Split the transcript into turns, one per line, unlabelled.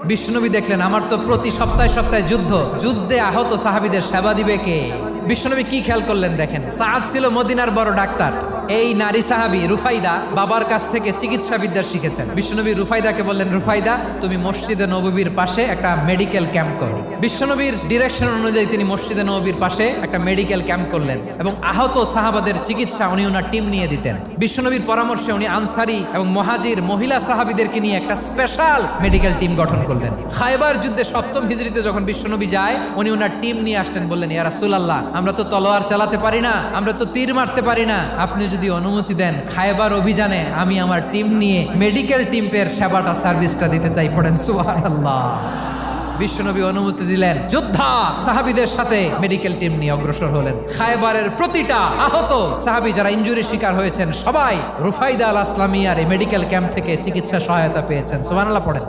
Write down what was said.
বিশ্বনবী দেখলেন আমার তো প্রতি সপ্তাহে সপ্তাহে যুদ্ধে আহত সাহাবীদের সেবা দিবে কে? বিশ্বনবী কি খেয়াল করলেন দেখেন, সাআদ ছিল মদিনার বড় ডাক্তার। এই নারী সাহাবী রুফাইদা বাবার কাছ থেকে চিকিৎসা বিদ্যা শিখেছেন। বিশ্বনবী রুফাইদাকে বললেন, রুফাইদা তুমি মসজিদে নববীর পাশে একটা মেডিকেল ক্যাম্প করো। বিশ্বনবীর ডিরেকশন অনুযায়ী তিনি মসজিদে নববীর পাশে একটা মেডিকেল ক্যাম্প করলেন এবং আহত সাহাবাদের চিকিৎসা উনি ওনার টিম নিয়ে দিতেন। বিশ্বনবীর পরামর্শে উনি আনসারি এবং মুহাজির মহিলা সাহাবীদেরকে নিয়ে একটা স্পেশাল মেডিকেল টিম গঠন করলেন। খায়বার যুদ্ধে 7ম হিজরিতে যখন বিশ্বনবী যায়, উনি ওনার টিম নিয়ে আসলেন, বললেন, ইয়া রাসূলুল্লাহ, আমরা তো তলোয়ার চালাতে পারি না, আমরা তো তীর মারতে পারি না, আপনি যদি অনুমতি দেন খায়বার অভিযানে আমি আমার টিম নিয়ে মেডিকেল টিমের সেবাটা সার্ভিসটা দিতে চাই। পড়েন সুবহানাল্লাহ। বিশ্বনবী অনুমতি দিলেন, যোদ্ধা সাহাবীদের সাথে মেডিকেল টিম নিয়ে অগ্রসর হলেন। খায়বারের প্রতিটা আহত সাহাবী যারা ইনজুরি শিকার হয়েছেন সবাই রুফাইদা আল আসলামিয়ার এই মেডিকেল ক্যাম্প থেকে চিকিৎসা সহায়তা পেয়েছেন। সুবহানাল্লাহ পড়েন।